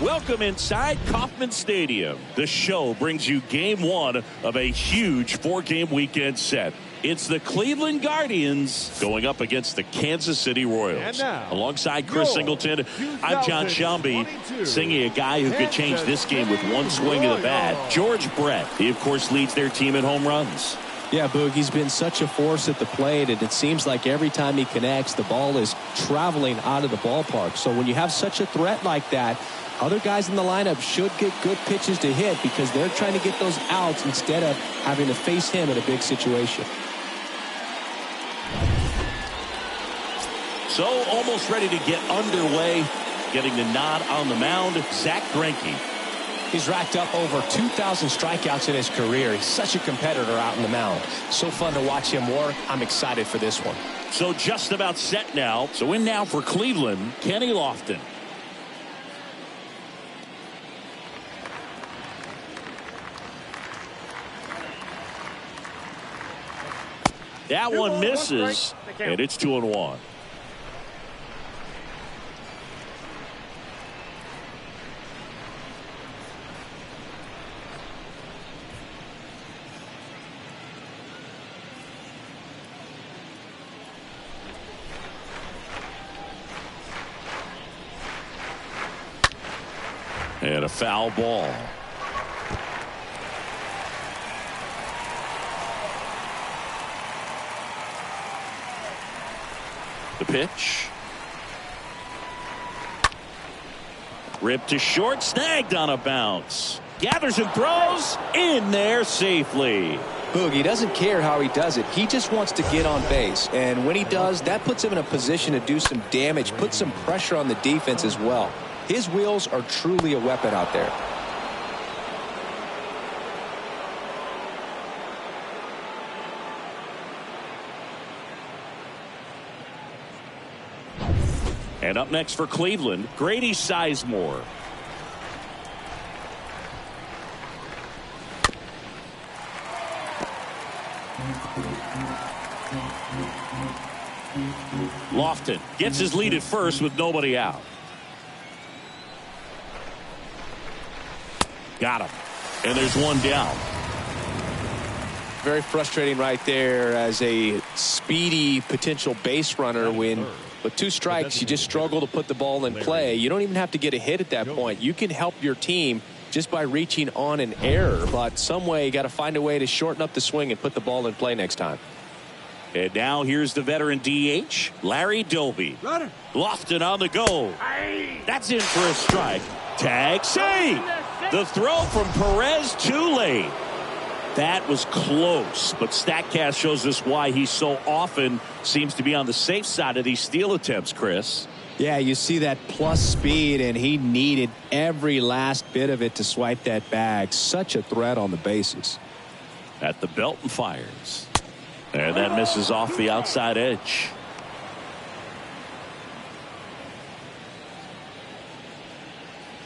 Welcome inside Kauffman Stadium. The show brings you game one of a huge four-game weekend set. It's the Cleveland Guardians going up against the Kansas City Royals. Alongside Chris Singleton, I'm John Shelby, singing a guy who could change this game with one swing of the bat, George Brett. He, of course, leads their team in home runs. Yeah, Boog, he's been such a force at the plate, and it seems like every time he connects, the ball is traveling out of the ballpark. So when you have such a threat like that, other guys in the lineup should get good pitches to hit because they're trying to get those outs instead of having to face him in a big situation. So almost ready to get underway, getting the nod on the mound, Zach Greinke. He's racked up over 2,000 strikeouts in his career. He's such a competitor out on the mound. So fun to watch him work. I'm excited for this one. So just about set now. So in now for Cleveland, Kenny Lofton. That one misses, and it's 2-1. And a foul ball. The pitch. Ripped to short, snagged on a bounce. Gathers and throws in there safely. Boog, he doesn't care how he does it. He just wants to get on base. And when he does, that puts him in a position to do some damage, put some pressure on the defense as well. His wheels are truly a weapon out there. And up next for Cleveland, Grady Sizemore. Lofton gets his lead at first with nobody out. Got him. And there's one down. Very frustrating right there as a speedy potential base runner when with two strikes you just struggle to put the ball in play. You don't even have to get a hit at that point. You can help your team just by reaching on an error, but some way you got to find a way to shorten up the swing and put the ball in play next time. And now here's the veteran DH, Larry Doby. Lofton on the go. That's in for a strike. Tag save. The throw from Perez too late. That was close, but StatCast shows us why he so often seems to be on the safe side of these steal attempts, Chris. Yeah, you see that plus speed, and he needed every last bit of it to swipe that bag. Such a threat on the bases. At the belt and fires. And that misses off the outside edge.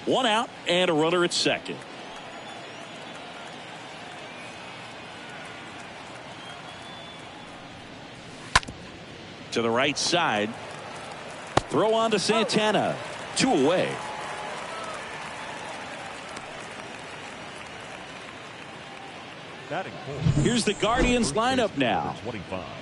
One out and a runner at second. To the right side. Throw on to Santana. 2 away. Here's the Guardians lineup now.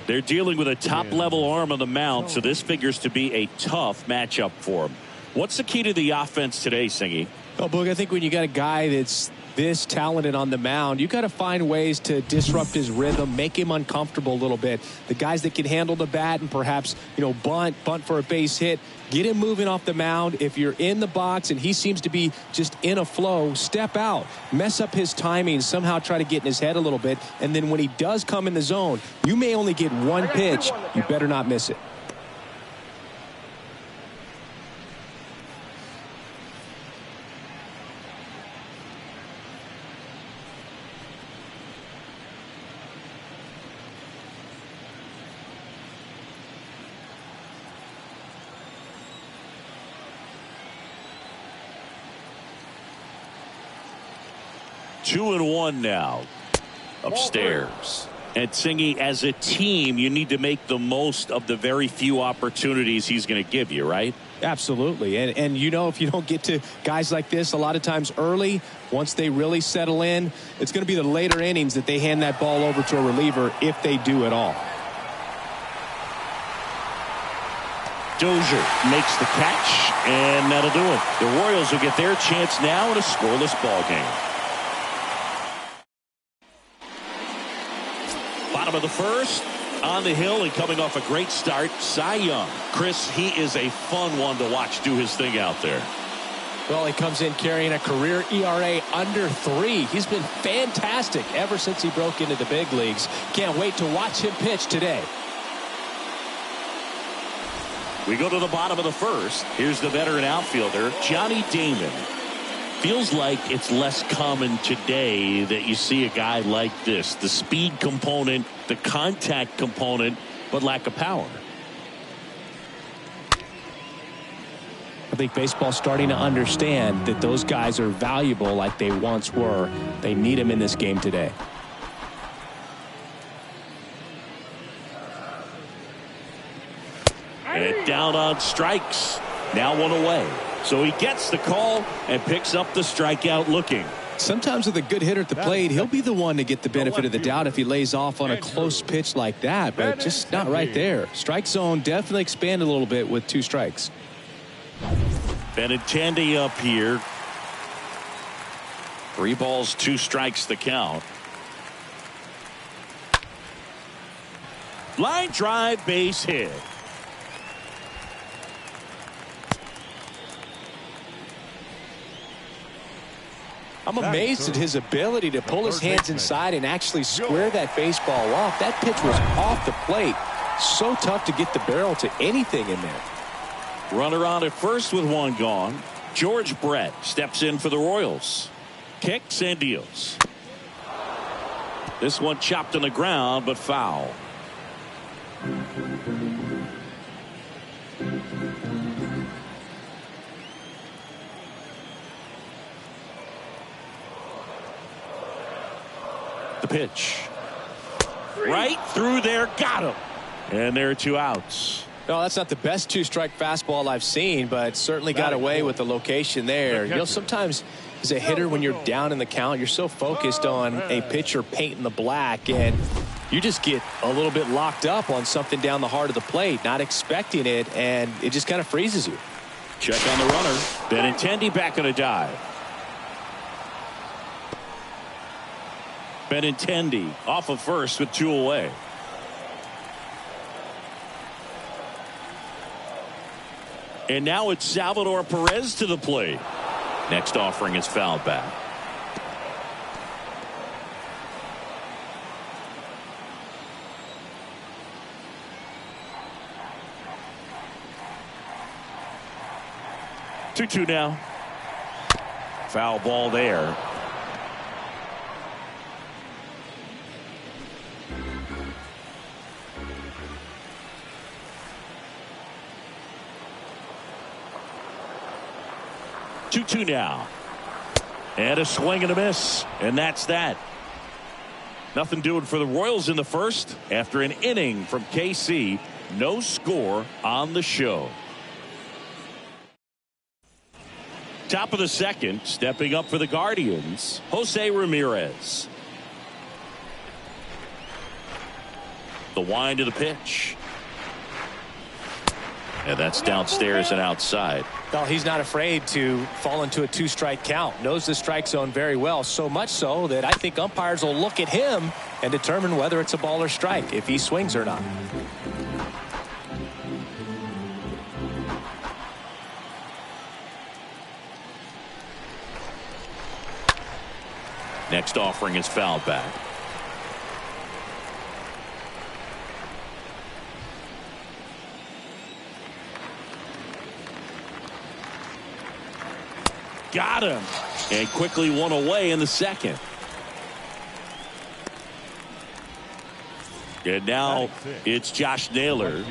They're dealing with a top-level arm on the mound, so this figures to be a tough matchup for them. What's the key to the offense today, Singy? Oh, Boog, I think when you got a guy that's this talented on the mound, you got to find ways to disrupt his rhythm, make him uncomfortable a little bit. The guys that can handle the bat and perhaps, bunt for a base hit, get him moving off the mound. If you're in the box and he seems to be just in a flow, step out, mess up his timing, somehow try to get in his head a little bit. And then when he does come in the zone, you may only get one pitch. You better not miss it. Two and one now. Upstairs. And Singy, as a team, you need to make the most of the very few opportunities he's going to give you, right? Absolutely. And you know, if you don't get to guys like this a lot of times early, once they really settle in, it's going to be the later innings that they hand that ball over to a reliever, if they do at all. Dozier makes the catch, and that'll do it. The Royals will get their chance now in a scoreless ball game. Bottom of the first, on the hill and coming off a great start, Cy Young. Chris, he is a fun one to watch do his thing out there. Well, he comes in carrying a career ERA under 3. He's been fantastic ever since he broke into the big leagues. Can't wait to watch him pitch today. We go to the bottom of the first. Here's the veteran outfielder, Johnny Damon. Feels like it's less common today that you see a guy like this. The speed component, the contact component, but lack of power. I think baseball's starting to understand that those guys are valuable like they once were. They need them in this game today. And down on strikes. Now one away. So he gets the call and picks up the strikeout looking. Sometimes with a good hitter at the plate, he'll be the one to get the benefit of the doubt if he lays off on a close pitch like that, but just not right there. Strike zone definitely expanded a little bit with 2 strikes. Benintendi up here. 3 balls, 2 strikes the count. Line drive, base hit. I'm amazed at his ability to pull his hands inside and actually square that baseball off. That pitch was off the plate. So tough to get the barrel to anything in there. Runner on at first with 1 gone. George Brett steps in for the Royals. Kicks and deals. This one chopped on the ground, but foul. The pitch. Right through there. Got him. And there are 2 outs. No, that's not the best 2-strike fastball I've seen, but certainly got away with the location there. You know, sometimes as a hitter, when you're down in the count, you're so focused on a pitcher painting the black, and you just get a little bit locked up on something down the heart of the plate, not expecting it, and it just kind of freezes you. Check on the runner. Benintendi back on a dive. Benintendi off of first with 2 away. And now it's Salvador Perez to the plate. Next offering is fouled back. Two now. Foul ball there. Two now. And a swing and a miss. And that's that. Nothing doing for the Royals in the first. After an inning from KC, no score on the show. Top of the second, stepping up for the Guardians, Jose Ramirez. The wind of the pitch. And that's downstairs and outside. Well, he's not afraid to fall into a 2-strike count. Knows the strike zone very well, so much so that I think umpires will look at him and determine whether it's a ball or strike, if he swings or not. Next offering is fouled back. Got him. And quickly one away in the second. And now it's Josh Naylor.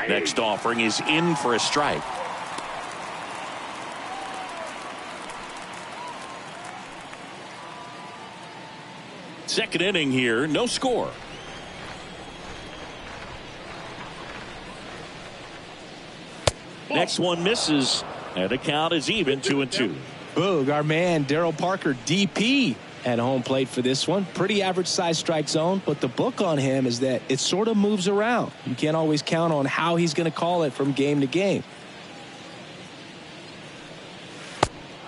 Next offering is in for a strike. Second inning here, no score. Next one misses, and the count is even 2-2. Boog, our man Daryl Parker, DP, at home plate for this one. Pretty average size strike zone, but the book on him is that it sort of moves around. You can't always count on how he's going to call it from game to game.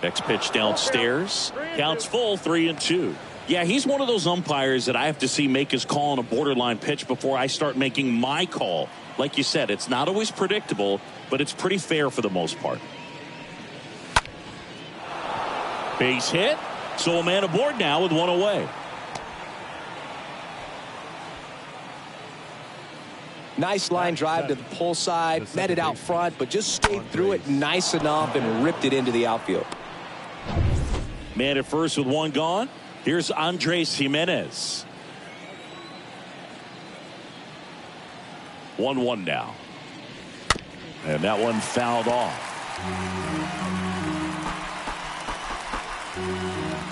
Next pitch downstairs. Counts full, 3-2. Yeah, he's one of those umpires that I have to see make his call on a borderline pitch before I start making my call. Like you said, it's not always predictable, but it's pretty fair for the most part. Base hit. So a man aboard now with one away. Nice line drive to the pull side, met it out front, but just stayed through it nice enough and ripped it into the outfield. Man at first with one gone. Here's Andres Jimenez. 1-1 now. And that one fouled off.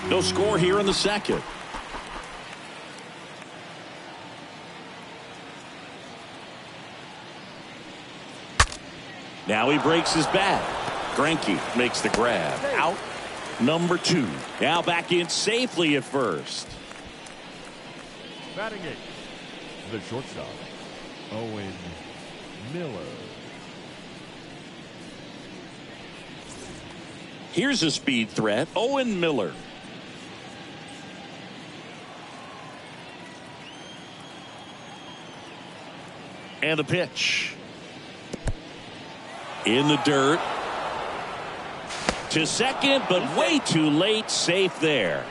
No score here in the second. Now he breaks his bat. Greinke makes the grab. Out number 2. Now back in safely at first. Batting eighth, the shortstop, Owen Miller. Here's a speed threat, Owen Miller. And the pitch. In the dirt. To second, but way too late. Safe there.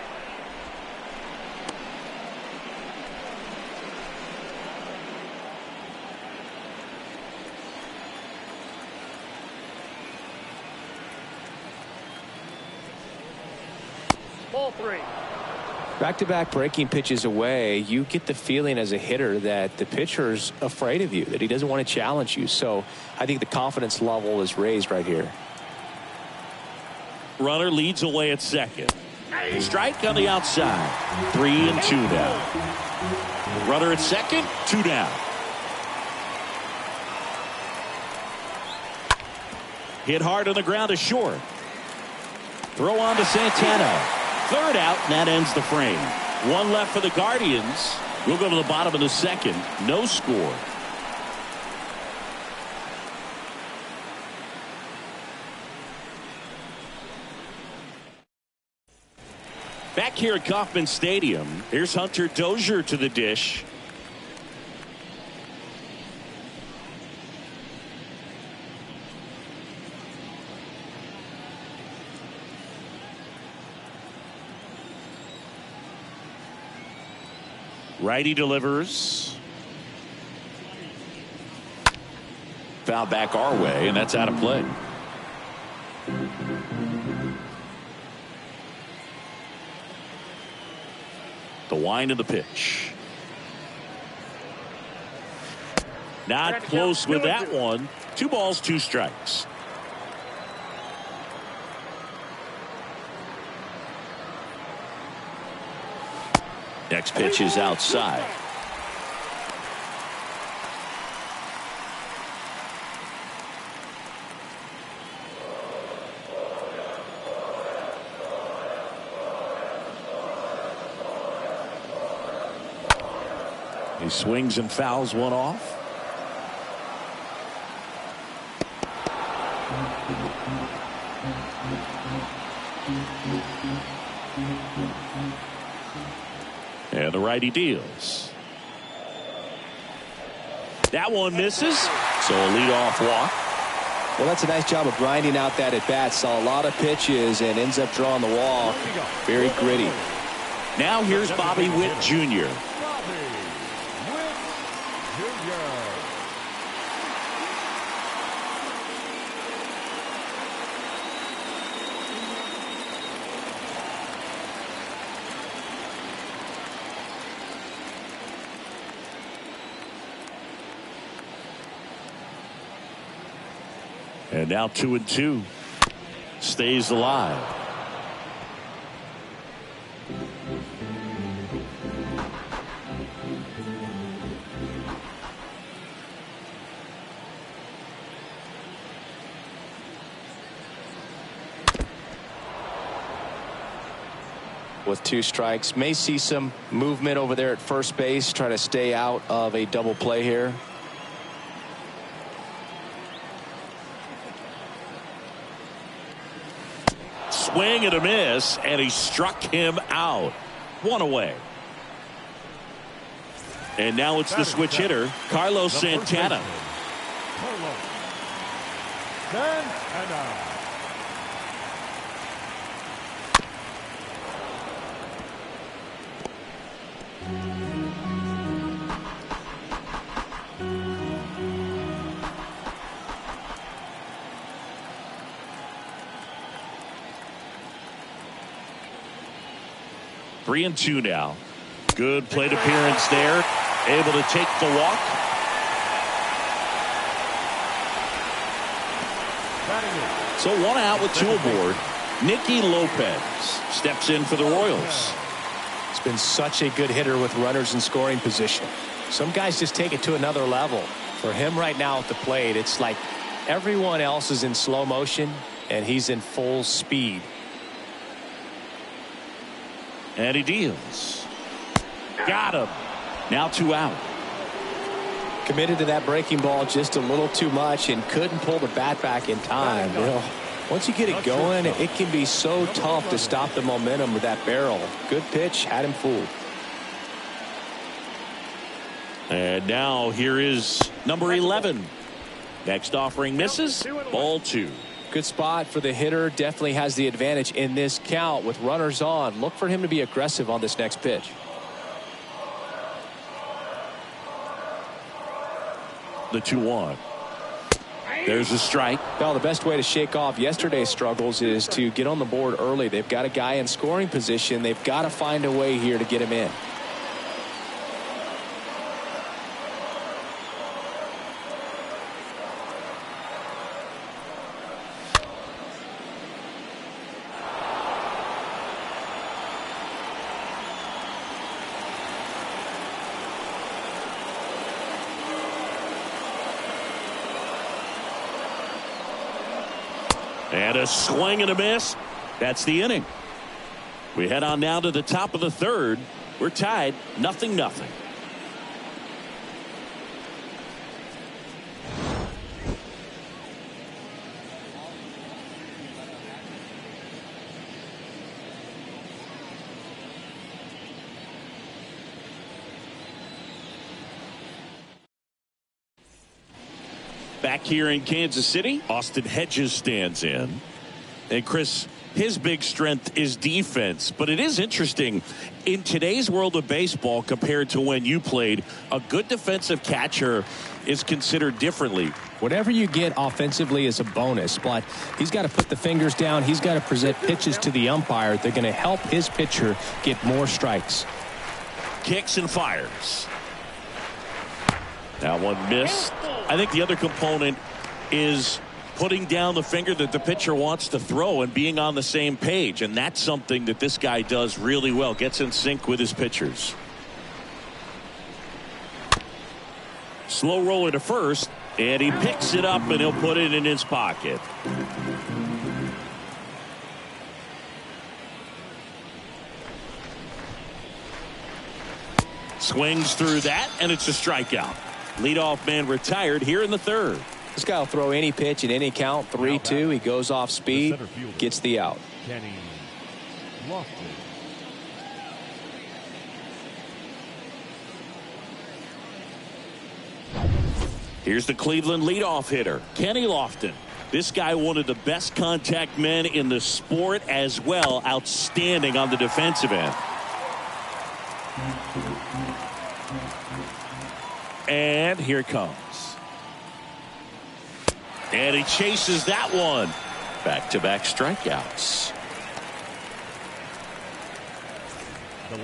Ball 3. Back-to-back breaking pitches away, you get the feeling as a hitter that the pitcher's afraid of you, that he doesn't want to challenge you. So I think the confidence level is raised right here. Runner leads away at second. Strike on the outside. 3-2 now. Runner at second, 2 down. Hit hard on the ground to short. Throw on to Santana. Third out, and that ends the frame. One left for the Guardians. We'll go to the bottom of the second. No score. Back here at Kauffman Stadium, here's Hunter Dozier to the dish. Righty delivers. Foul back our way, and that's out of play. The wind of the pitch. Not close with that one. 2 balls, 2 strikes. Next pitch is outside. He swings and fouls one off. And the righty deals. That one misses. So a leadoff walk. Well, that's a nice job of grinding out that at bat. Saw a lot of pitches and ends up drawing the wall. Very gritty. Now here's Bobby Witt Jr. And now 2-2. Stays alive. with 2 strikes. May see some movement over there at first base. Try to stay out of a double play here. Swing and a miss, and he struck him out. 1 away. And now it's the switch hitter, Carlos Santana. Santana. Three and 2 now. Good plate appearance there. Able to take the walk. So 1 out with 2 aboard. Nicky Lopez steps in for the Royals. He's been such a good hitter with runners in scoring position. Some guys just take it to another level. For him right now at the plate, it's like everyone else is in slow motion and he's in full speed. And he deals. Got him. Now 2 out. Committed to that breaking ball just a little too much and couldn't pull the bat back in time. You know, once you get it going, it can be so tough to stop the momentum with that barrel. Good pitch, had him fooled. And now here is number 11. Next offering misses. Ball 2. Good spot for the hitter. Definitely has the advantage in this count with runners on. Look for him to be aggressive on this next pitch. The 2-1. There's a strike. Well, the best way to shake off yesterday's struggles is to get on the board early. They've got a guy in scoring position. They've got to find a way here to get him in. And a swing and a miss. That's the inning. We head on now to the top of the 3rd. We're tied 0-0. Back here in Kansas City, Austin Hedges stands in. And Chris, his big strength is defense. But it is interesting, in today's world of baseball compared to when you played, a good defensive catcher is considered differently. Whatever you get offensively is a bonus, but he's got to put the fingers down. He's got to present pitches to the umpire. They're going to help his pitcher get more strikes. Kicks and fires. That one missed. I think the other component is putting down the finger that the pitcher wants to throw and being on the same page. And that's something that this guy does really well. Gets in sync with his pitchers. Slow roller to first. And he picks it up and he'll put it in his pocket. Swings through that and it's a strikeout. Leadoff man retired here in the 3rd. This guy will throw any pitch in any count. 3-2. He goes off speed, gets the out. Here's the Cleveland leadoff hitter, Kenny Lofton. This guy, one of the best contact men in the sport as well. Outstanding on the defensive end. And here it comes. And he chases that one. Back-to-back strikeouts.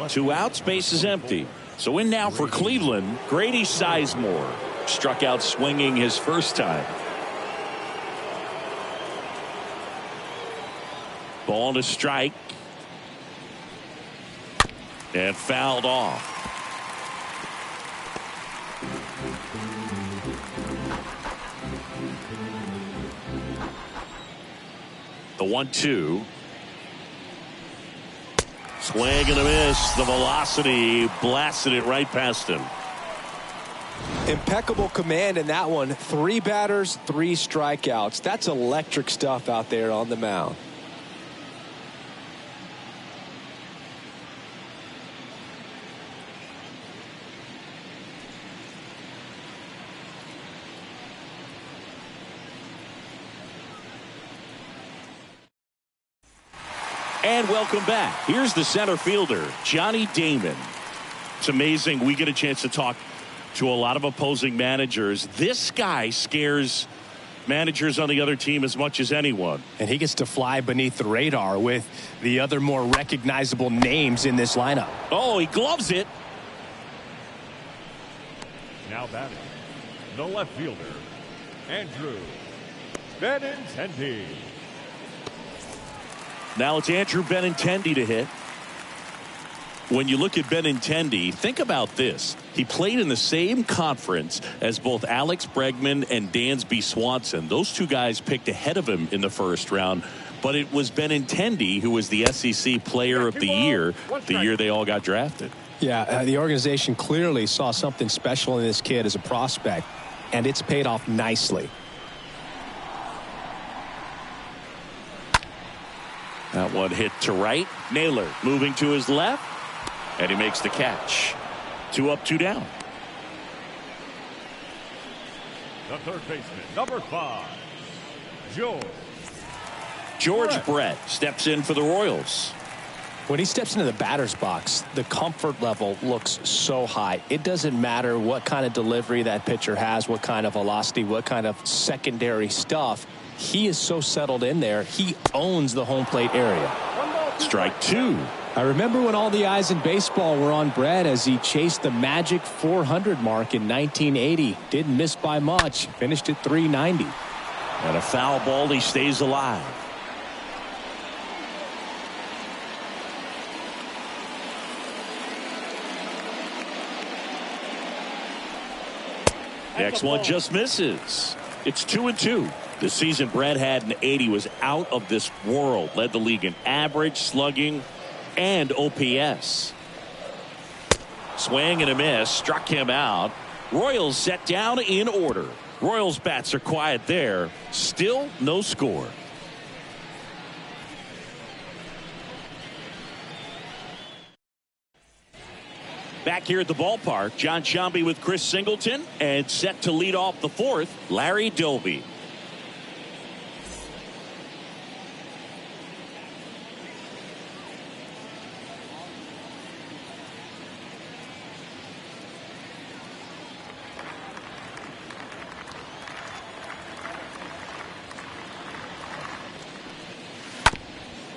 2 outs, base is empty. So in now for Cleveland, Grady Sizemore. Struck out swinging his first time. Ball to strike. And fouled off. The 1-2. Swing and a miss. The velocity blasted it right past him. Impeccable command in that one. 3 batters, 3 strikeouts. That's electric stuff out there on the mound. And welcome back. Here's the center fielder, Johnny Damon. It's amazing. We get a chance to talk to a lot of opposing managers. This guy scares managers on the other team as much as anyone. And he gets to fly beneath the radar with the other more recognizable names in this lineup. Oh, he gloves it. Now batting, the left fielder, Andrew Benintendi. Now it's Andrew Benintendi to hit. When you look at Benintendi, think about this. He played in the same conference as both Alex Bregman and Dansby Swanson. Those 2 guys picked ahead of him in the first round. But it was Benintendi who was the SEC Player of the Year the year they all got drafted. Yeah, the organization clearly saw something special in this kid as a prospect, and it's paid off nicely. That one hit to right. Naylor moving to his left, and he makes the catch. 2 up, 2 down. The third baseman, number 5, George Brett steps in for the Royals. When he steps into the batter's box, the comfort level looks so high. It doesn't matter what kind of delivery that pitcher has, what kind of velocity, what kind of secondary stuff. He is so settled in there. He owns the home plate area. Strike 2. I remember when all the eyes in baseball were on Brett as he chased the magic 400 mark in 1980. Didn't miss by much. Finished at 390. And a foul ball. He stays alive. Next one just misses. It's 2-2. This season, Brett had an 80, was out of this world. Led the league in average, slugging, and OPS. Swing and a miss. Struck him out. Royals set down in order. Royals bats are quiet there. Still no score. Back here at the ballpark, John Sciambi with Chris Singleton, and set to lead off the 4th, Larry Doby.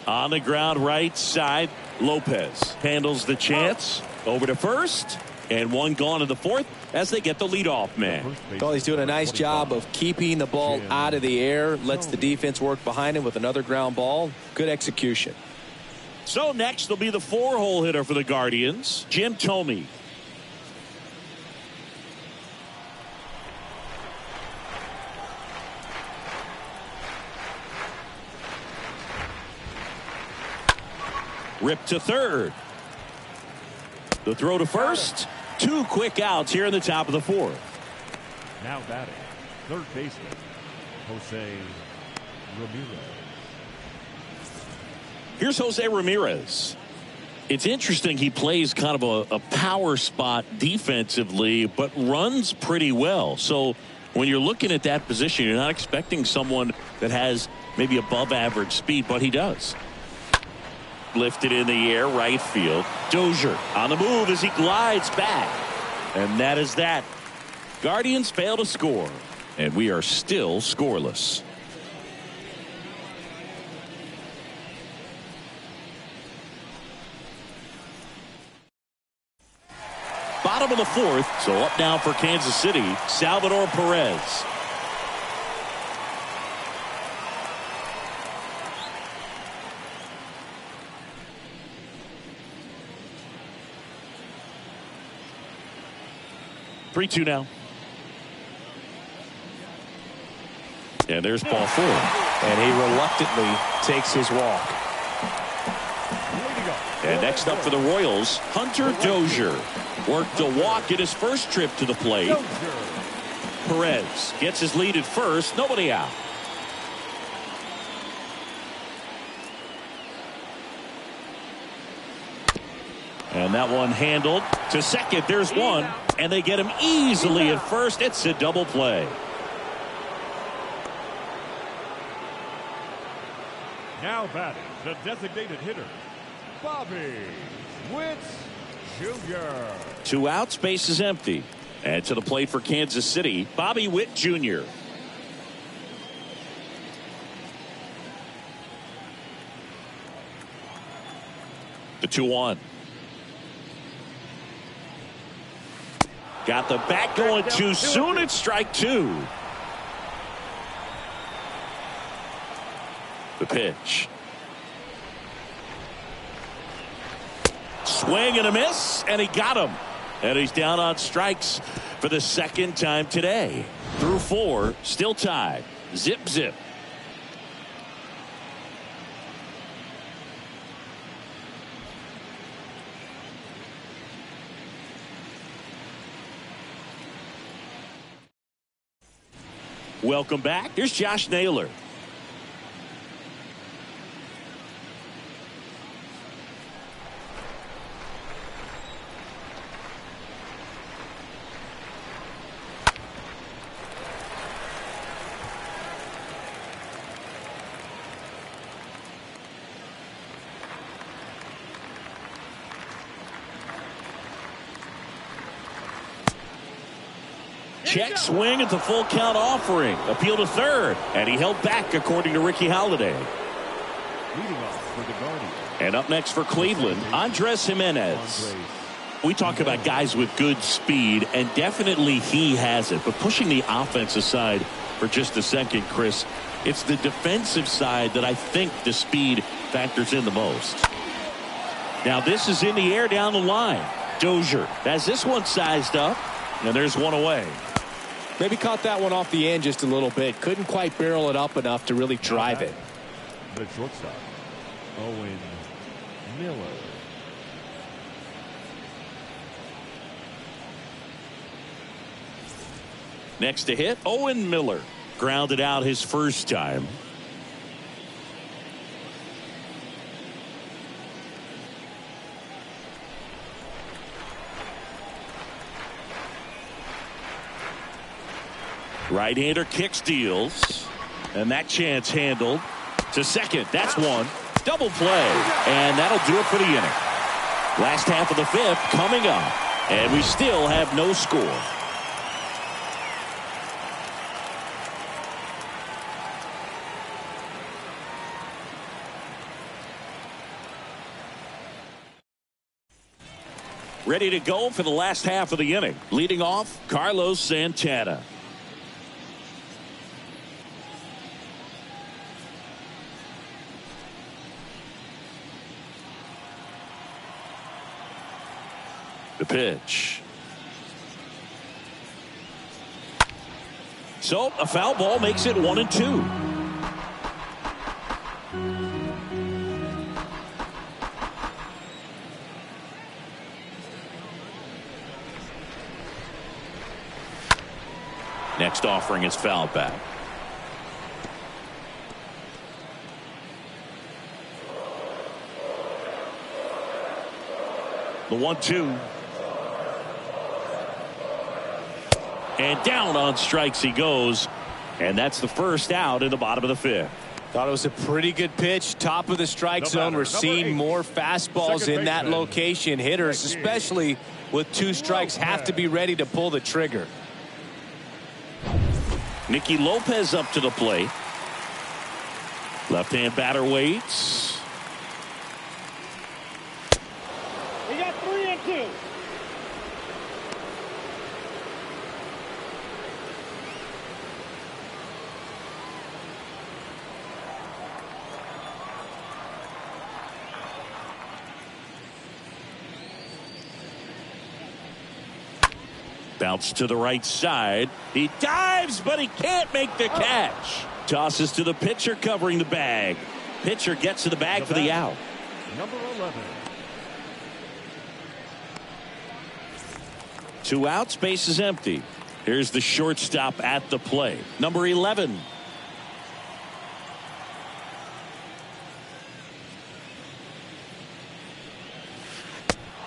On the ground right side, Lopez handles the chance. Over to first, and one gone in the 4th as they get the leadoff man. He's doing a nice job of keeping the ball out of the air. Lets the defense work behind him with another ground ball. Good execution. So next will be the 4-hole hitter for the Guardians, Jim Thome. Rip to third. The throw to first. 2 quick outs here in the top of the 4th. Now batting, third baseman, Jose Ramirez. Here's Jose Ramirez. It's interesting. He plays kind of a power spot defensively, but runs pretty well. So when you're looking at that position, you're not expecting someone that has maybe above average speed, but he does. Lifted in the air, right field. Dozier on the move as he glides back. And that is that. Guardians fail to score. And we are still scoreless. Bottom of the 4th. So up now for Kansas City, Salvador Perez. Three-two now. And there's ball 4. And he reluctantly takes his walk. And next up for the Royals, Hunter Dozier. Worked a walk in his first trip to the plate. Perez gets his lead at first. Nobody out. And that one handled to second. There's one. And they get him easily at first. It's a double play. Now batting, the designated hitter, Bobby Witt Jr. 2 outs, base is empty. And to the plate for Kansas City, Bobby Witt Jr. The 2-1. Got the bat going too soon. It's strike 2. The pitch. Swing and a miss, and he got him. And he's down on strikes for the second time today. Through 4, still tied. Zip, zip. Welcome back. Here's Josh Naylor. Check swing at the full count offering. Appeal to third. And he held back according to Ricky Holiday. Leading off for the Guardians. And up next for Cleveland, Andres Jimenez. We talk about guys with good speed, and definitely he has it. But pushing the offense aside for just a second, Chris, it's the defensive side that I think the speed factors in the most. Now this is in the air down the line. Dozier has this one sized up, and there's one away. Maybe caught that one off the end just a little bit. Couldn't quite barrel it up enough to really drive it. The shortstop, Owen Miller. Next to hit, Owen Miller. Grounded out his first time. Right-hander kick steals. And that chance handled. To second. That's one. Double play. And that'll do it for the inning. Last half of the 5th coming up. And we still have no score. Ready to go for the last half of the inning. Leading off, Carlos Santana. The pitch. So a foul ball makes it 1-2. Next offering is foul back. The 1-2. And down on strikes he goes. And that's the first out in the bottom of the 5th. Thought it was a pretty good pitch. Top of the strike zone. We're seeing more fastballs in that location. Hitters, especially with 2 strikes, have to be ready to pull the trigger. Nicky Lopez up to the plate. Left-hand batter waits. He got 3-2. Bounce to the right side. He dives, but he can't make the catch. Tosses to the pitcher covering the bag. Pitcher gets to the bag for the out. Number 11, 2 outs, base is empty. Here's the shortstop at the plate, number 11.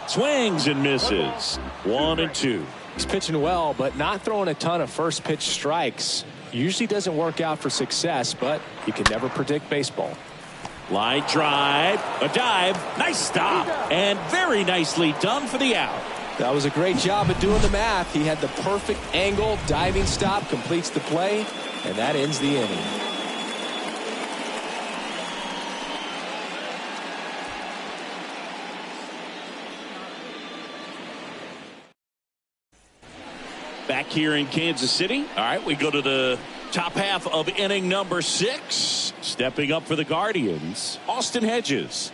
Swings and misses. 1-2. He's pitching well, but not throwing a ton of first pitch strikes. Usually doesn't work out for success, but you can never predict baseball. Line drive, a dive, nice stop, and very nicely done for the out. That was a great job of doing the math. He had the perfect angle, diving stop, completes the play, and that ends the inning. Back here in Kansas City. All right, we go to the top half of inning number 6. Stepping up for the Guardians, Austin Hedges.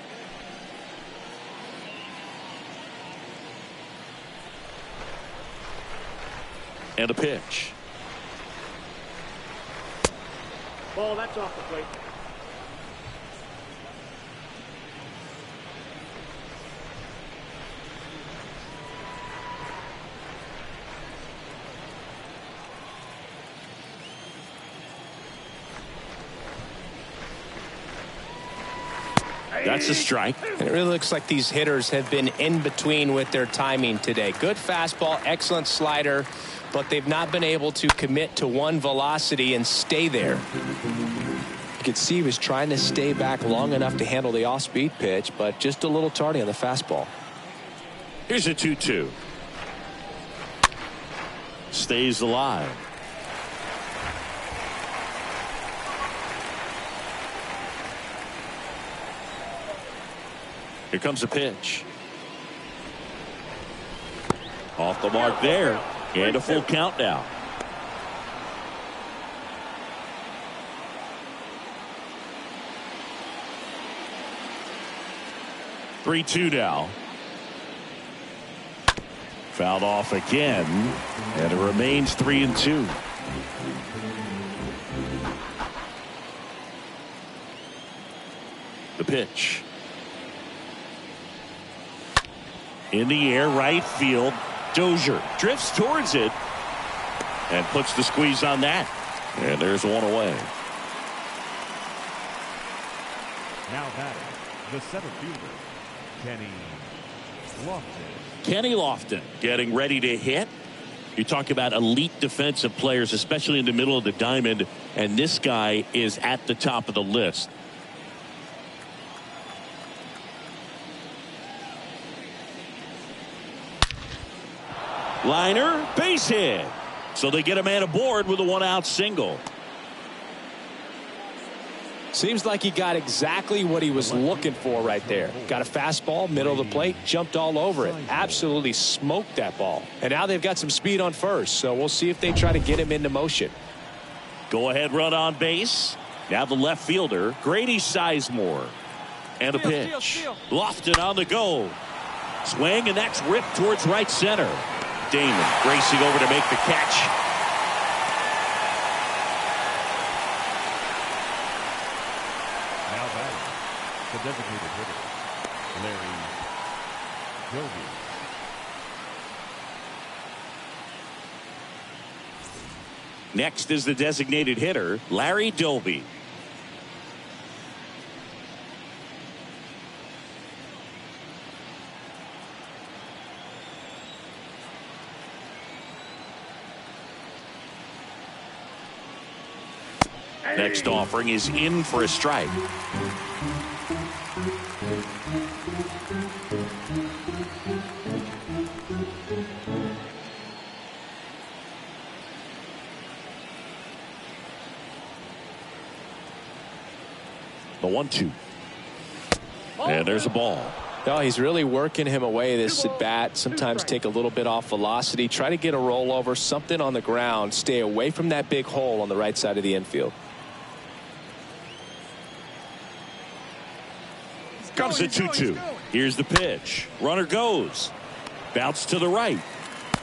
And a pitch. Ball, that's off the plate. That's a strike. And it really looks like these hitters have been in between with their timing today. Good fastball, excellent slider, but they've not been able to commit to one velocity and stay there. You could see he was trying to stay back long enough to handle the off-speed pitch, but just a little tardy on the fastball. Here's a 2-2. Stays alive. Here comes a pitch. Off the mark there. And a full count now. Three-two now. Fouled off again. And it remains 3-2. The pitch. In the air, right field. Dozier drifts towards it and puts the squeeze on that. And there's one away. Now batting, the center fielder, Kenny Lofton. Kenny Lofton getting ready to hit. You talk about elite defensive players, especially in the middle of the diamond, and this guy is at the top of the list. Liner, base hit. So they get a man aboard with a 1-out single. Seems like he got exactly what he was looking for right there. Got a fastball, middle of the plate, jumped all over it. Absolutely smoked that ball. And now they've got some speed on first, so we'll see if they try to get him into motion. Go ahead run on base. Now the left fielder, Grady Sizemore. And a pitch. Lofton on the go. Swing, and that's ripped towards right center. Damon racing over to make the catch. Now batting, the designated hitter, Larry Dozier. Next is the designated hitter, Larry Dozier. Next offering is in for a strike. The 1-2. And there's a ball. No, he's really working him away this at bat. Sometimes take a little bit off velocity. Try to get a rollover, something on the ground. Stay away from that big hole on the right side of the infield. Comes the 2-2. Here's the pitch. Runner goes. Bounce to the right.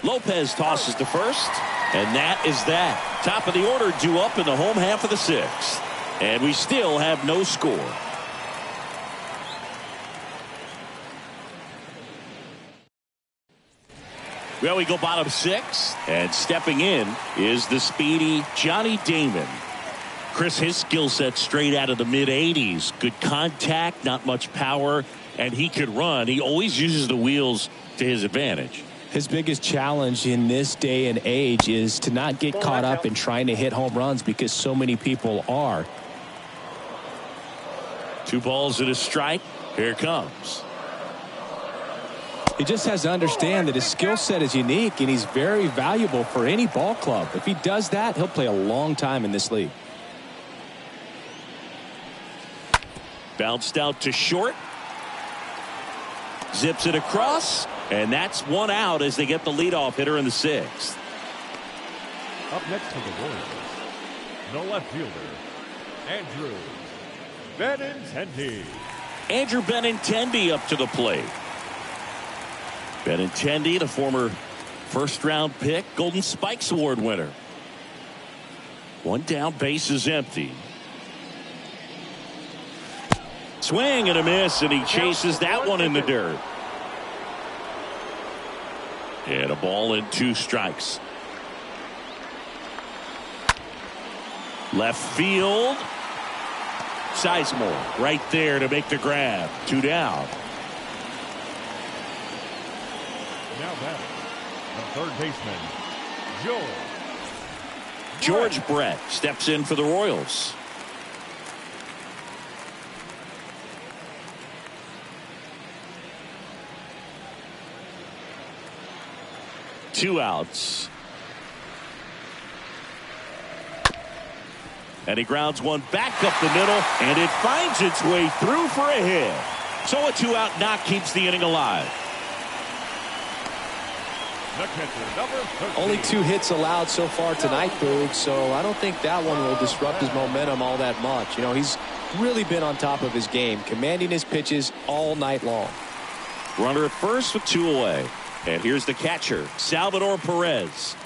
Lopez tosses to first. And that is that. Top of the order due up in the home half of the 6th. And we still have no score. Well, we go bottom 6, and stepping in is the speedy Johnny Damon. Chris, his skill set straight out of the mid-80s. Good contact, not much power, and he could run. He always uses the wheels to his advantage. His biggest challenge in this day and age is to not get caught up in trying to hit home runs because so many people are. 2 balls and a strike. Here it comes. He just has to understand that his skill set is unique and he's very valuable for any ball club. If he does that, he'll play a long time in this league. Bounced out to short. Zips it across. And that's 1 out as they get the leadoff hitter in the 6th. Up next for the Royals, no left fielder, Andrew Benintendi. Andrew Benintendi up to the plate. Benintendi, the former first-round pick, Golden Spikes Award winner. 1 down, base is empty. Swing and a miss, and he chases that one in the dirt. And a ball and 2 strikes. Left field. Sizemore right there to make the grab. 2 down. Now batting, the third baseman, George Brett steps in for the Royals. Two outs. And he grounds one back up the middle, and it finds its way through for a hit. So a 2-out knock keeps the inning alive. the catcher, number 13. Only 2 hits allowed so far tonight, Boog, so I don't think that one will disrupt his momentum all that much. You know, he's really been on top of his game, commanding his pitches all night long. Runner at first with 2 away. And here's the catcher, Salvador Perez.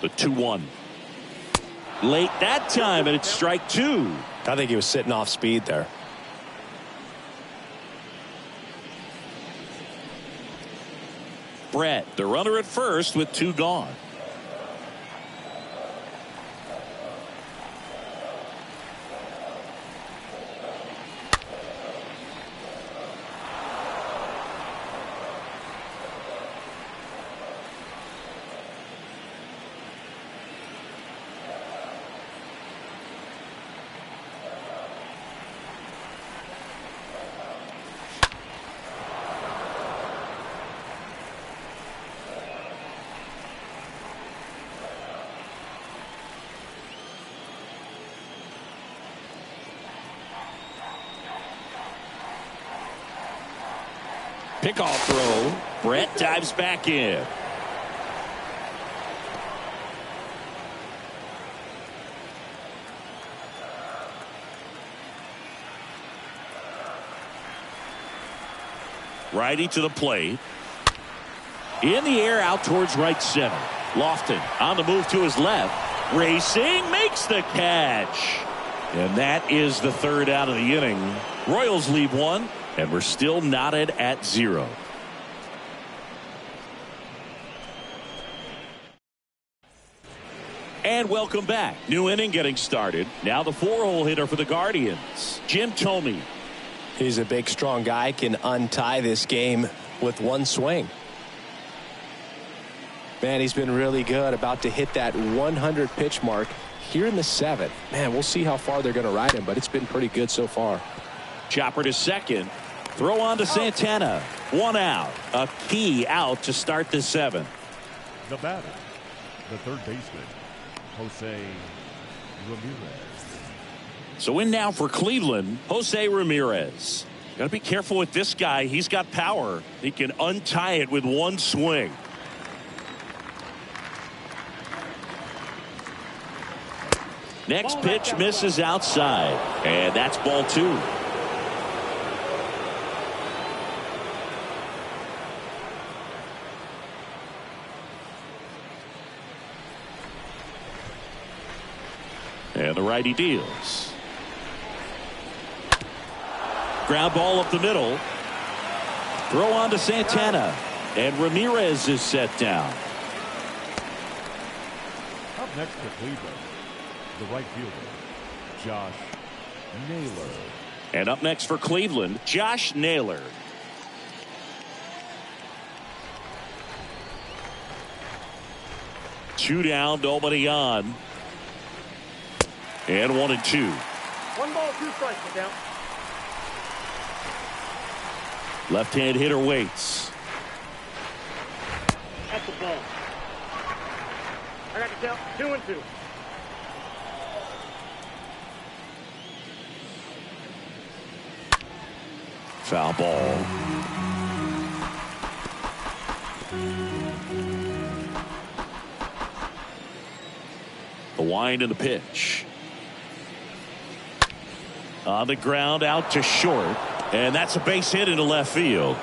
The 2-1. Late that time, and it's strike 2. I think he was sitting off speed there. Brett, the runner at first with 2 gone. Pickoff throw. Brett dives back in. Righty to the plate. In the air out towards right center. Lofton on the move to his left. Racing makes the catch. And that is the 3rd out of the inning. Royals leave 1. And we're still knotted at 0. And welcome back. New inning getting started. Now the 4-hole hitter for the Guardians, Jim Thome. He's a big, strong guy, can untie this game with 1 swing. Man, he's been really good. About to hit that 100 pitch mark here in the 7th. Man, we'll see how far they're going to ride him, but it's been pretty good so far. Chopper to second. Throw on to Santana. 1 out. A key out to start the 7th. The batter, the third baseman, Jose Ramirez. So in now for Cleveland, Jose Ramirez. Got to be careful with this guy. He's got power. He can untie it with 1 swing. Next pitch misses outside. And that's ball 2. And the righty deals. Ground ball up the middle. Throw on to Santana. And Ramirez is set down. Up next for Cleveland, the right fielder, Josh Naylor. And up next for Cleveland, Josh Naylor. Two down, nobody on. And 1-2. 1 ball, 2 strikes, count. Left-hand hitter waits. That's the ball. I got the count. 2-2. Foul ball. The wind and the pitch. On the ground, out to short. And that's a base hit into left field.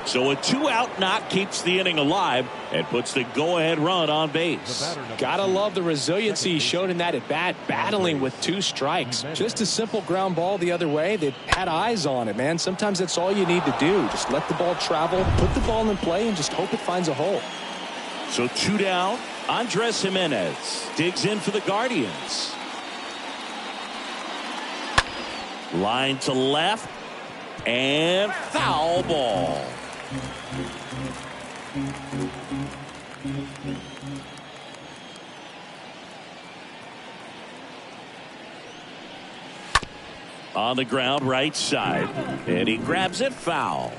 So a 2-out knock keeps the inning alive and puts the go-ahead run on base. Gotta love the resiliency he showed in that at bat, battling with 2 strikes. Just a simple ground ball the other way that had eyes on it, man. Sometimes that's all you need to do. Just let the ball travel, put the ball in play, and just hope it finds a hole. So 2 down. Andres Jimenez digs in for the Guardians. Line to left. And foul ball. On the ground, right side. And he grabs it, foul.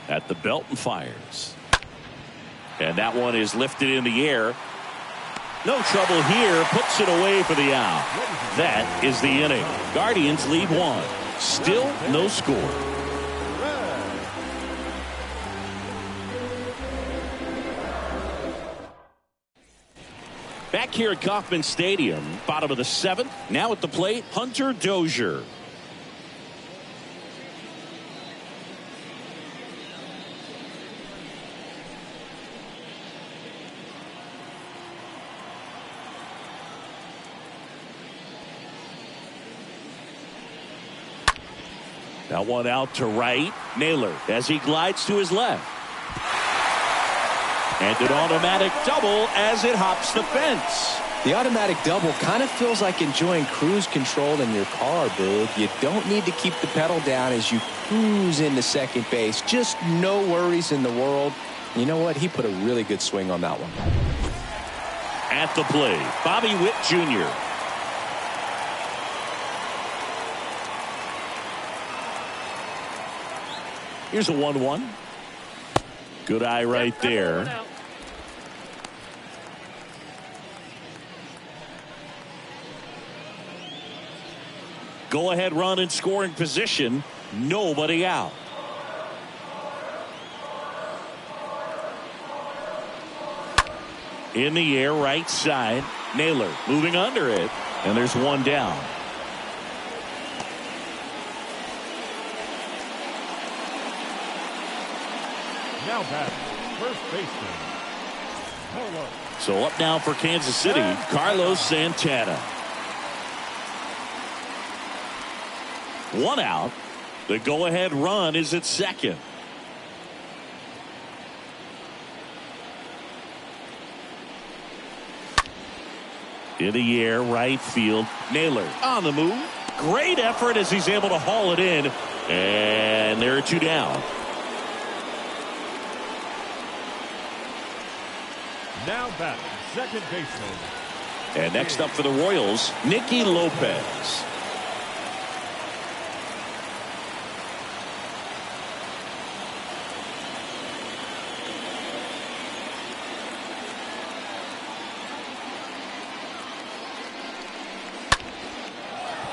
At the belt and fires. And that one is lifted in the air. No trouble here. Puts it away for the out. That is the inning. Guardians lead 1. Still no score. Back here at Kauffman Stadium, bottom of the 7th. Now at the plate, Hunter Dozier. That one out to right. Naylor as he glides to his left. And an automatic double as it hops the fence. The automatic double kind of feels like enjoying cruise control in your car, Boog. You don't need to keep the pedal down as you cruise into second base. Just no worries in the world. You know what? He put a really good swing on that one. At the plate, Bobby Witt Jr. Here's a 1-1. Good eye right there. Go ahead run in scoring position. Nobody out. In the air, right side. Naylor moving under it. And there's one down. Now back, first baseman, Carlos. So up now for Kansas City, Carlos Santana. 1 out. The go-ahead run is at second. In the air, right field. Naylor on the move. Great effort as he's able to haul it in. And there are 2 down. Now batting, second baseman. And next up for the Royals, Nicky Lopez.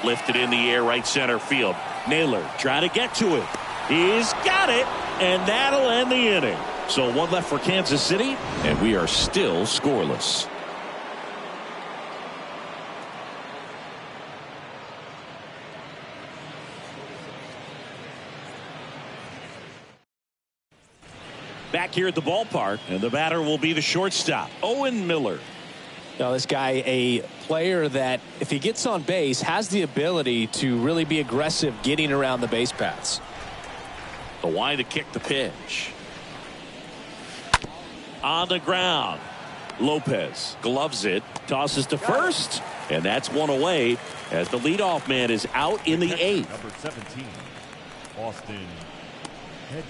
Lifted in the air, right center field. Naylor trying to get to it. He's got it, and that'll end the inning. So 1 left for Kansas City, and we are still scoreless. Back here at the ballpark, and the batter will be the shortstop, Owen Miller. Now, this guy, a player that, if he gets on base, has the ability to really be aggressive getting around the base paths. The line to kick the pitch. On the ground. Lopez gloves it, tosses to first, and that's one away as the leadoff man is out in the 8th. Number 17, Austin Hedges.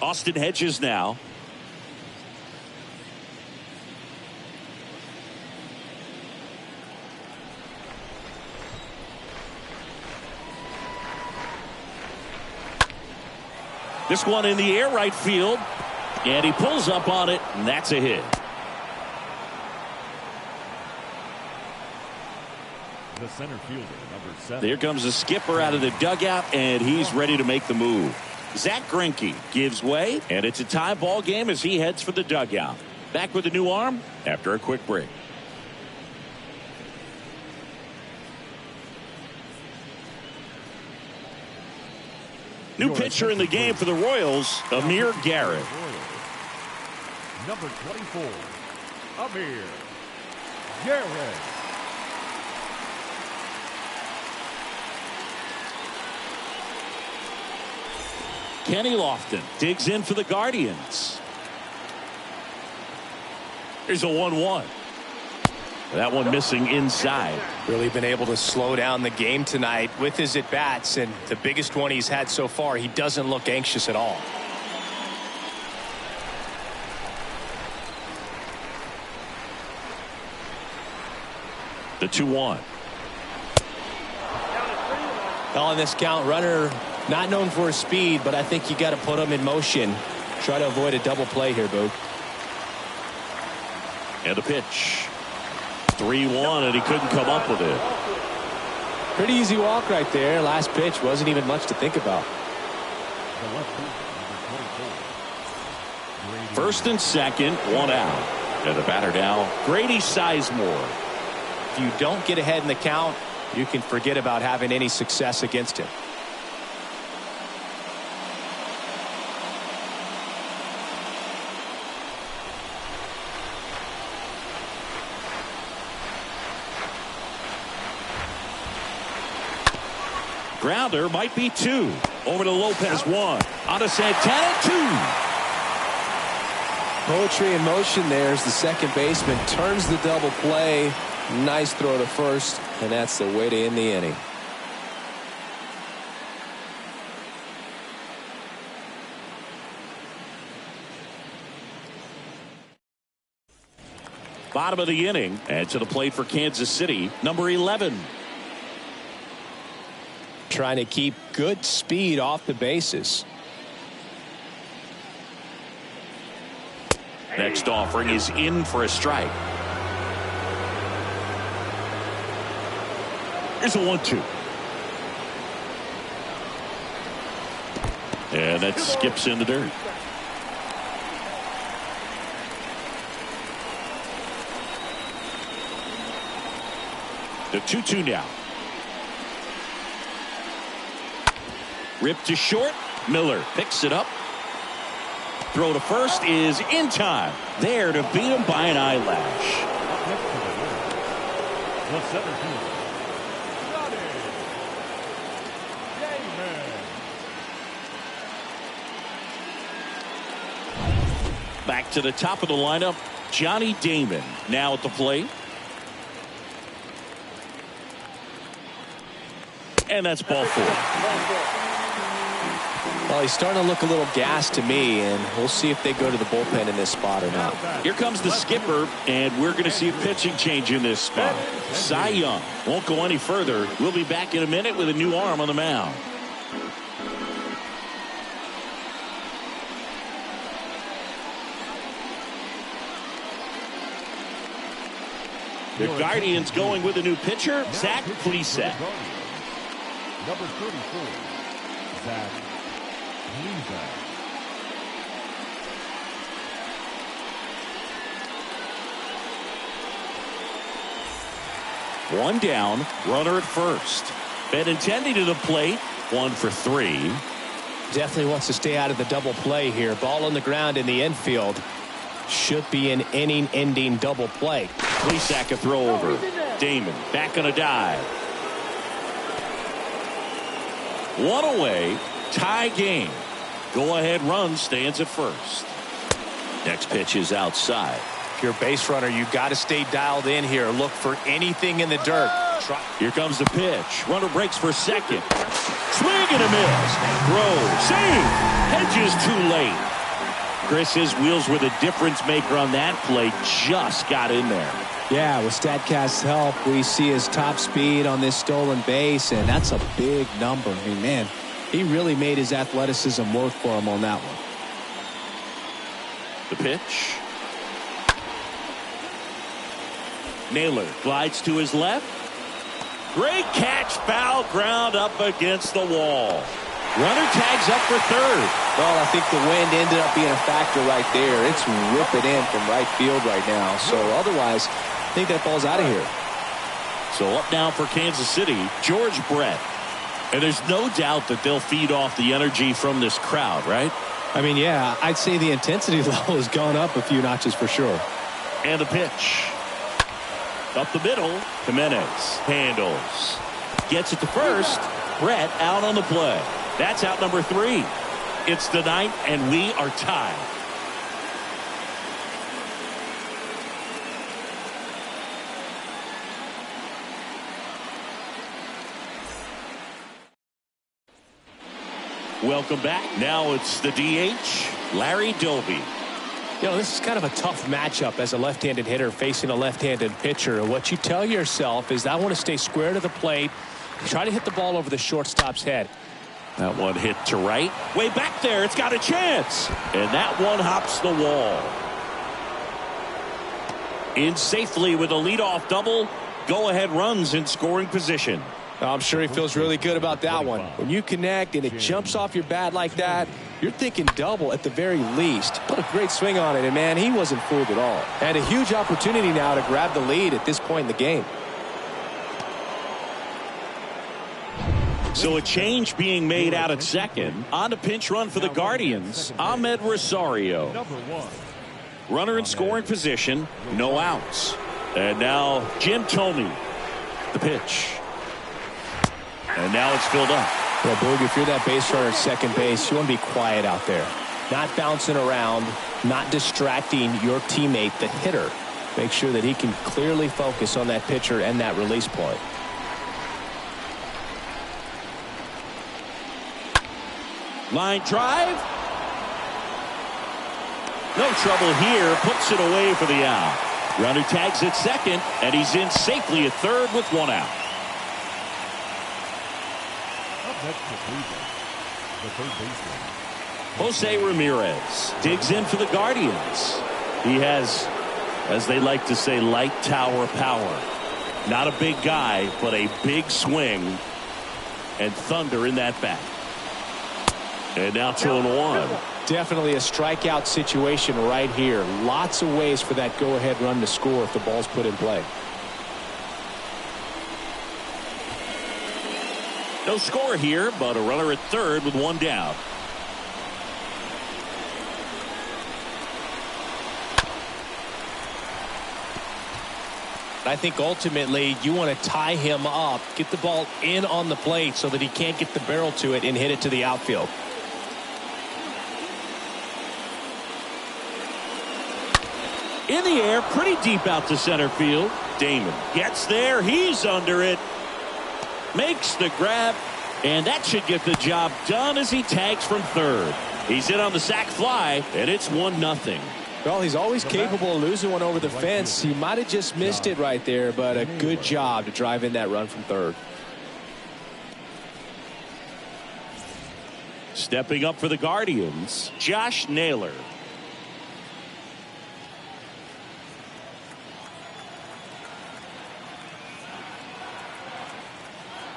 Austin Hedges now. This one in the air right field, and he pulls up on it, and that's a hit. The center fielder, number 7. There comes the skipper out of the dugout, and he's ready to make the move. Zach Greinke gives way, and it's a tie ball game as he heads for the dugout. Back with a new arm after a quick break. New pitcher in the game for the Royals, Amir Garrett. Number 24, Amir Garrett. Kenny Lofton digs in for the Guardians. Here's a 1-1. That one missing inside. Really been able to slow down the game tonight with his at-bats, and the biggest one he's had so far, he doesn't look anxious at all. The 2-1. On this count, runner not known for his speed, but I think you got to put him in motion. Try to avoid a double play here, Boog. And a pitch. 3-1, and he couldn't come up with it. Pretty easy walk right there. Last pitch wasn't even much to think about. First and second, one out. And the batter now, Grady Sizemore. If you don't get ahead in the count, you can forget about having any success against him. Grounder might be 2. Over to Lopez, 1. On to Santana, 2. Poetry in motion there as the second baseman turns the double play. Nice throw to first, and that's the way to end the inning. Bottom of the inning, and to the plate for Kansas City, number 11. Trying to keep good speed off the bases. Next offering is in for a strike. Here's a 1-2. And that skips in the dirt. The 2-2 now. Ripped to short. Miller picks it up. Throw to first is in time. There to beat him by an eyelash. The center fielder, Damon. Back to the top of the lineup, Johnny Damon now at the plate. And that's ball 4. Well, he's starting to look a little gassed to me, and we'll see if they go to the bullpen in this spot or not. Here comes the skipper, and we're going to see a pitching change in this spot. Cy Young won't go any further. We'll be back in a minute with a new arm on the mound. The Guardians going with a new pitcher, Zach Plesac. Number 34, Zach Plesac. One down, runner at first. Benintendi to the plate, 1 for 3. Definitely wants to stay out of the double play here. Ball on the ground in the infield. Should be an inning-ending double play. Plesac a throw over. Damon back on a dive. One away. Tie game. Go-ahead run stands at first. Next pitch is outside. If you're a base runner, you've got to stay dialed in here. Look for anything in the dirt. Here comes the pitch. Runner breaks for second. Swing and a miss. Throw. Save. Hedges too late. Chris, his wheels were the difference maker on that play. Just got in there. Yeah, with StatCast's help, we see his top speed on this stolen base, and that's a big number. I mean, man, he really made his athleticism work for him on that one. The pitch. Naylor glides to his left. Great catch, foul ground up against the wall. Runner tags up for third. Well, I think the wind ended up being a factor right there. It's ripping in from right field right now. So otherwise, I think that ball's out of here. So up now for Kansas City, George Brett. And there's no doubt that they'll feed off the energy from this crowd, right? I mean, yeah, I'd say the intensity level has gone up a few notches for sure. And the pitch. Up the middle, Jimenez handles. Gets it to first. Brett out on the play. That's out number 3. It's the 9th, and we are tied. Welcome back. Now it's the DH, Larry Doby. You know, this is kind of a tough matchup as a left-handed hitter facing a left-handed pitcher. And what you tell yourself is I want to stay square to the plate, try to hit the ball over the shortstop's head. That one hit to right. Way back there. It's got a chance. And that one hops the wall. In safely with a leadoff double. Go-ahead runs in scoring position. I'm sure he feels really good about that one. When you connect and it jumps off your bat like that, you're thinking double at the very least. Put a great swing on it, and man, he wasn't fooled at all. And a huge opportunity now to grab the lead at this point in the game. So a change being made out at second. On a pinch run for the Guardians, Ahmed Rosario. Runner in scoring position, no outs. And now Jim Thome. The pitch. And now it's filled up. Well, Boog, if you're that base runner at second base, you want to be quiet out there. Not bouncing around, not distracting your teammate, the hitter. Make sure that he can clearly focus on that pitcher and that release point. Line drive. No trouble here. Puts it away for the out. Runner tags at second, and he's in safely at third with one out. Jose Ramirez digs in for the Guardians. He has, as they like to say, light tower power. Not a big guy, but a big swing and thunder in that bat. And now 2-1. Definitely a strikeout situation right here. Lots of ways for that go-ahead run to score if the ball's put in play. No score here, but a runner at third with one down. I think ultimately you want to tie him up, get the ball in on the plate so that he can't get the barrel to it and hit it to the outfield. In the air, pretty deep out to center field. Damon gets there. He's under it. Makes the grab, and that should get the job done as he tags from third. He's in on the sac fly, and it's 1-0. Well, he's always capable of losing one over the fence. He might have just missed it right there, but a good job to drive in that run from third. Stepping up for the Guardians, Josh Naylor.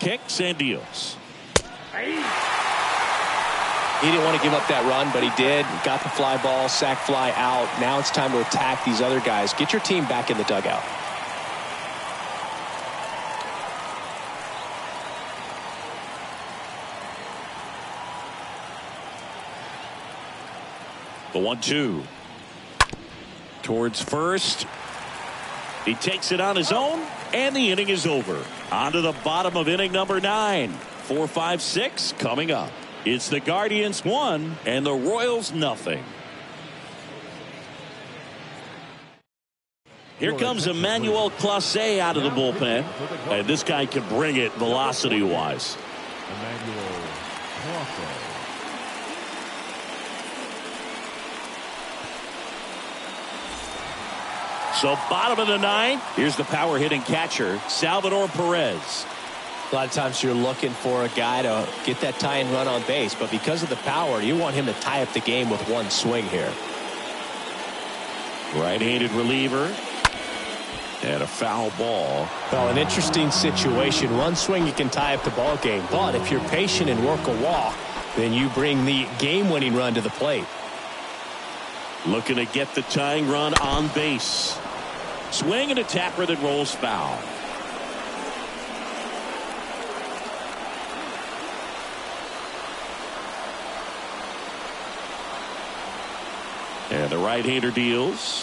Kicks and deals. He didn't want to give up that run, but he did. Got the fly ball, sac fly out. Now it's time to attack these other guys. Get your team back in the dugout. The 1-2. Towards first. He takes it on his own, and the inning is over. On to the bottom of inning number 9. 4, 5, 6 coming up. It's the Guardians 1 and the Royals nothing. Here comes Emmanuel Clase out of the bullpen. And this guy can bring it velocity-wise. Emmanuel Clase. So bottom of the 9th. Here's the power hitting catcher, Salvador Perez. A lot of times you're looking for a guy to get that tying run on base, but because of the power, you want him to tie up the game with one swing here. Right-handed reliever. And a foul ball. Well, an interesting situation. One swing, you can tie up the ball game. But if you're patient and work a walk, then you bring the game-winning run to the plate. Looking to get the tying run on base. Swing and a tapper that rolls foul. And the right-hander deals.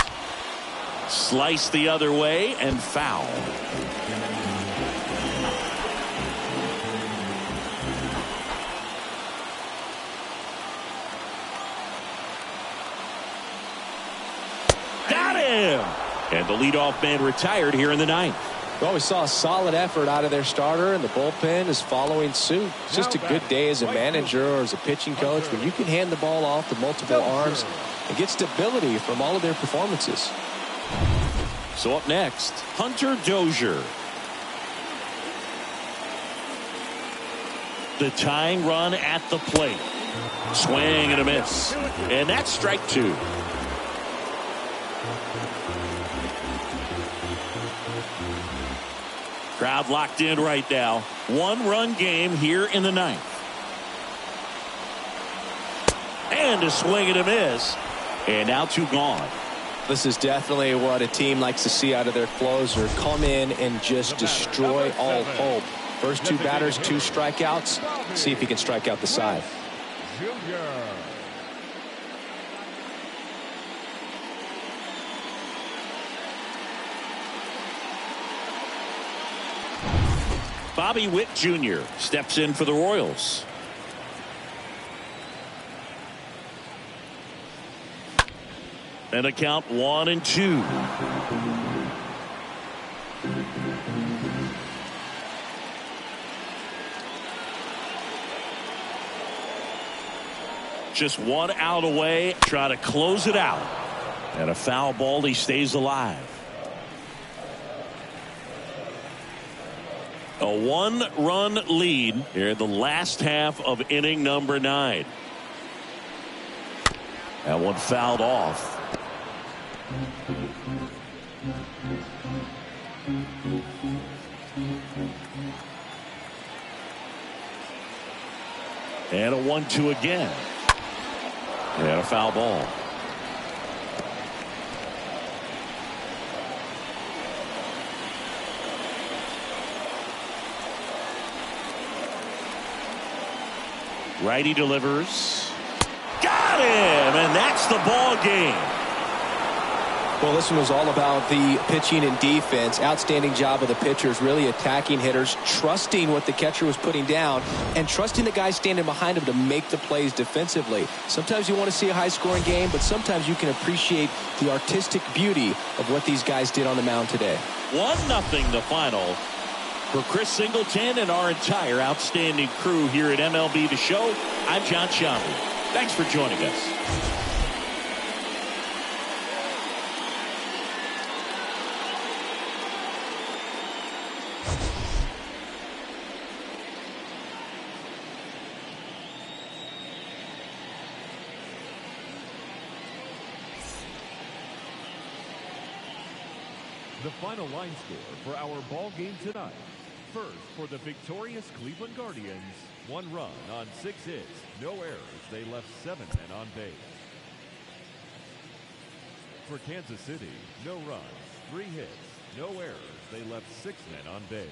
Slice the other way and foul. Got him! And the leadoff man retired here in the 9th. Well, we saw a solid effort out of their starter, and the bullpen is following suit. It's just a good day as a manager or as a pitching coach when you can hand the ball off to multiple arms and get stability from all of their performances. So up next, Hunter Dozier. The tying run at the plate. Swing and a miss. And that's strike 2. Crowd locked in right now. 1-run game here in the 9th. And a swing and a miss. And now 2 gone. This is definitely what a team likes to see out of their closer. Come in and just destroy all hope. First 2 batters, 2 strikeouts. See if he can strike out the side. Bobby Witt Jr. steps in for the Royals. And a count 1-2. Just 1 out away. Try to close it out. And a foul ball. He stays alive. A 1-run lead here in the last half of inning number 9. That one fouled off. And a 1-2 again. And a foul ball. Righty delivers. Got him! And that's the ball game. Well, this one was all about the pitching and defense. Outstanding job of the pitchers, really attacking hitters, trusting what the catcher was putting down, and trusting the guy standing behind him to make the plays defensively. Sometimes you want to see a high-scoring game, but sometimes you can appreciate the artistic beauty of what these guys did on the mound today. 1-0 the final. For Chris Singleton and our entire outstanding crew here at MLB The Show, I'm John Shambi. Thanks for joining us. The final line score for our ball game tonight. First, for the victorious Cleveland Guardians, 1 run on 6 hits, no errors. They left 7 men on base. For Kansas City, no runs, 3 hits, no errors. They left 6 men on base.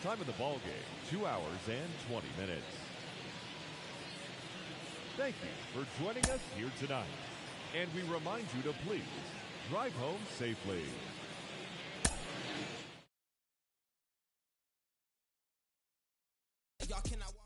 Time of the ball game, 2 hours and 20 minutes. Thank you for joining us here tonight. And we remind you to please drive home safely. Y'all cannot walk.